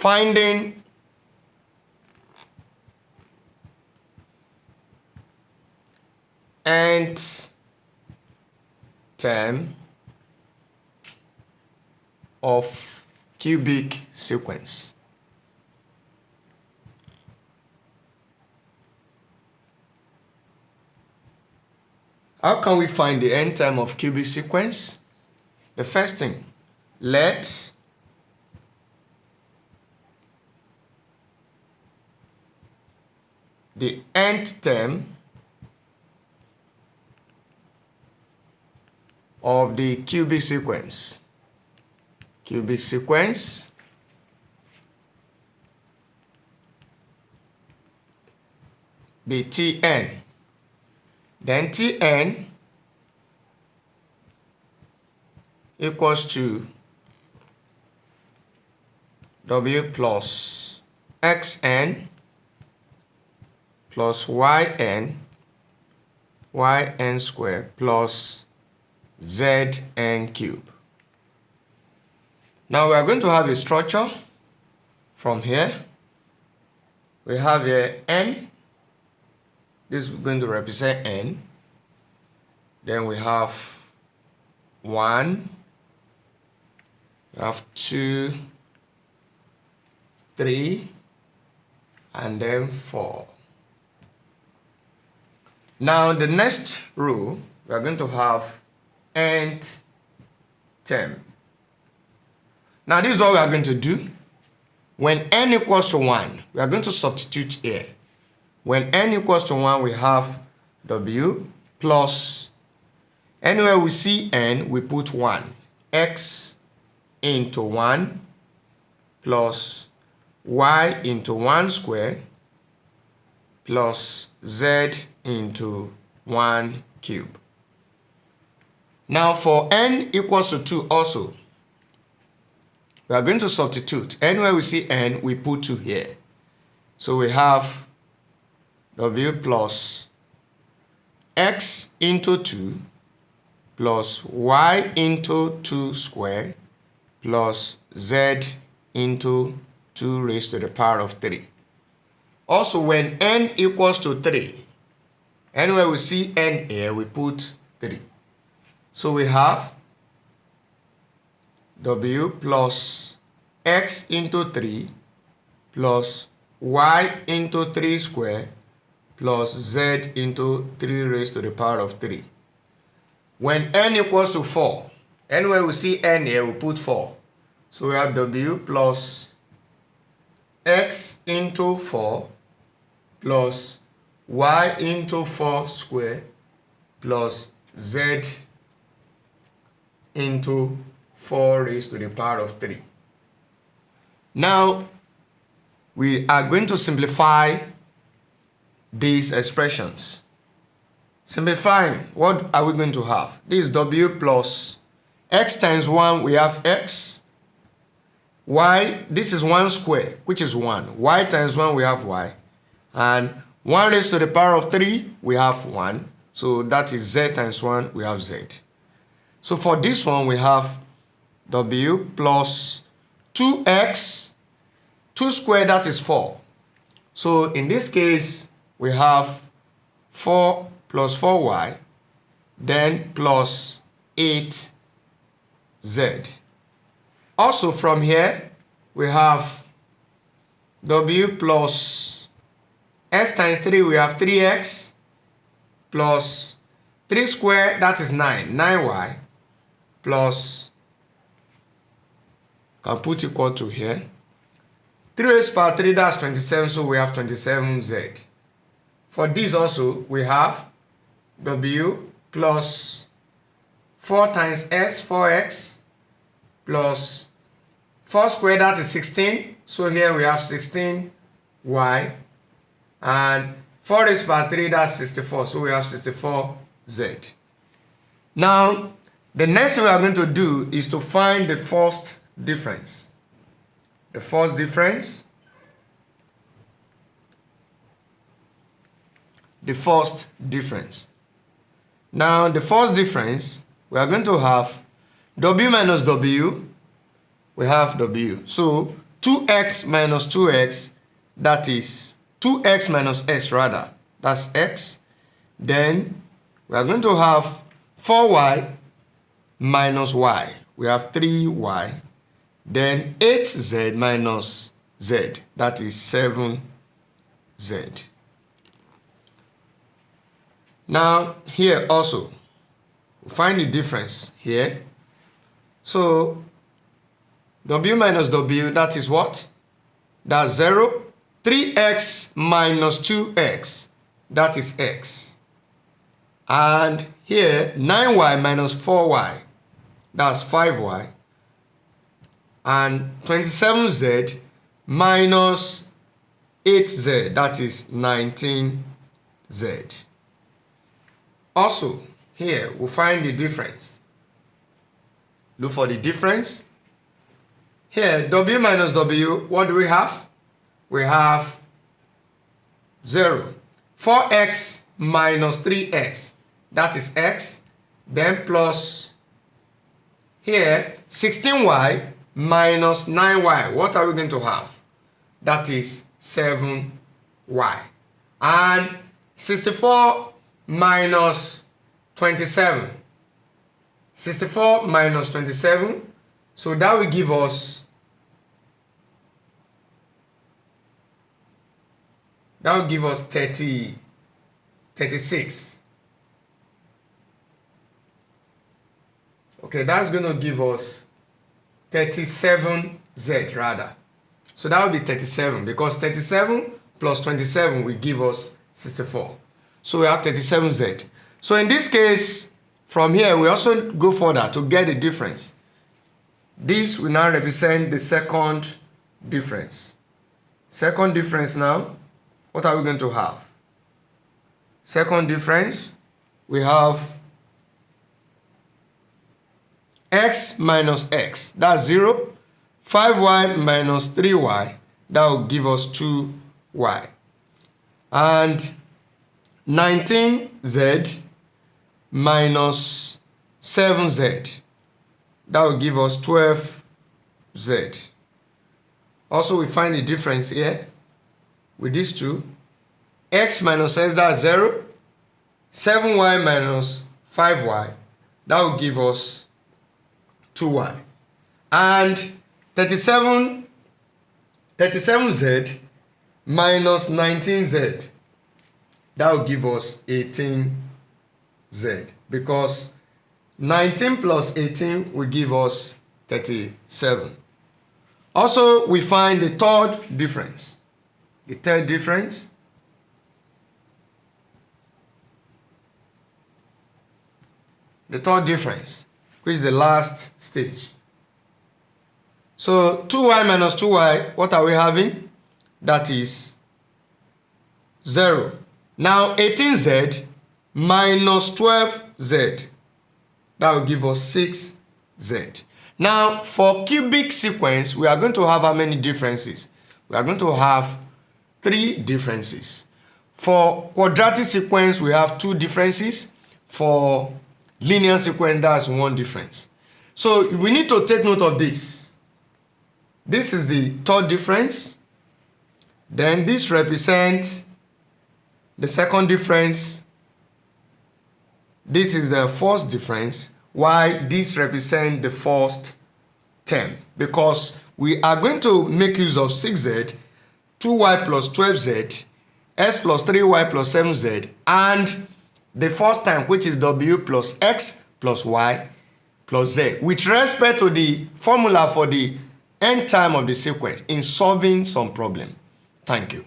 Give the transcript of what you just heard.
finding nth term of cubic sequence. How can we find the nth term of cubic sequence? The first thing, let the nth term of the cubic sequence be Tn. Then Tn equals to W plus Xn plus Yn squared plus Zn cube. Now we are going to have a structure from here. We have here n. This is going to represent n. Then we have 1, we have 2, 3, and then 4. Now the next row, we are going to have nth term. Now this is what we are going to do. When n equals to 1, we are going to substitute here. When n equals to 1, we have W plus, anywhere we see n, we put 1. X into 1 plus y into 1 square plus z into 1 cube. Now for n equals to 2 also, we are going to substitute. Anywhere we see n, we put 2 here. So we have W plus X into 2 plus Y into 2 square plus Z into 2 raised to the power of 3. Also, when n equals to 3, anywhere we see n here, we put 3. So we have W plus X into 3 plus Y into 3 square plus Z into 3 raised to the power of 3. When n equals to 4, anywhere we see n here, we put 4. So we have W plus X into 4 plus Y into 4 square plus Z into 4 raised to the power of 3. Now, we are going to simplify these expressions. Simplifying, what are we going to have? This is W plus X times 1, we have X. Y, this is 1 square, which is 1. Y times 1, we have Y. And 1 raised to the power of 3, we have 1. So that is Z times 1, we have Z. So for this one, we have W plus 2X, 2 squared, that is 4. So in this case, we have 4 plus 4Y, then plus 8Z. Also from here, we have W plus S times 3, we have 3X, plus 3 squared, that is 9, 9Y, plus, can put equal to here, 3 raised to the power 3, that's 27, so we have 27Z. For this also, we have W plus 4 times S, 4X, plus 4 squared, that is 16, so here we have 16Y, and 4 raised to the power 3, that's 64, so we have 64Z. Now, the next thing we are going to do is to find the first difference. The first difference. Now, the first difference, we are going to have W minus W, we have W. So, 2x minus 2x, that is 2x minus x rather, that's x. Then we are going to have 4y minus y, we have 3y. Then 8z minus z, that is 7z. Now here also, we find the difference here. So w minus w, that is what? That's 0. 3x minus 2x, that is x. And here 9y minus 4y, that's 5y. And 27z minus 8z, that is 19z. Also, here we'll find the difference. Look for the difference. Here, w minus w, what do we have? We have 0. 4x minus 3x, that is x. Then plus here 16y minus 9y, what are we going to have? That is 7y. And 64 minus 27. 64 minus 27, so that will give us 36. Okay, that's going to give us 37z rather. So that will be 37, because 37 plus 27 will give us 64. So we have 37z. So in this case, from here we also go further to get the difference. This will now represent the second difference. Second difference now, what are we going to have? Second difference, we have x minus x, that's 0. 5y minus 3y, that will give us 2y. And 19z minus 7z, that will give us 12z. Also, we find the difference here with these two. X minus x, that's 0. 7y minus 5y, that will give us 2y. And 37z minus 19z, that will give us 18z, because 19 plus 18 will give us 37. Also, we find the third difference. The third difference, which is the last stage. So 2y minus 2y, what are we having? That is 0. Now 18z minus 12z, that will give us 6z. Now for cubic sequence, we are going to have how many differences? We are going to have 3 differences. For quadratic sequence, we have 2 differences. For linear sequence, that's 1 difference. So we need to take note of this. This is the third difference. Then this represents the second difference. This is the first difference. Why this represents the first term? Because we are going to make use of 6z, 2y plus 12z, s plus 3y plus 7z, and the first term, which is w plus x plus y plus z, with respect to the formula for the end time of the sequence in solving some problem. Thank you.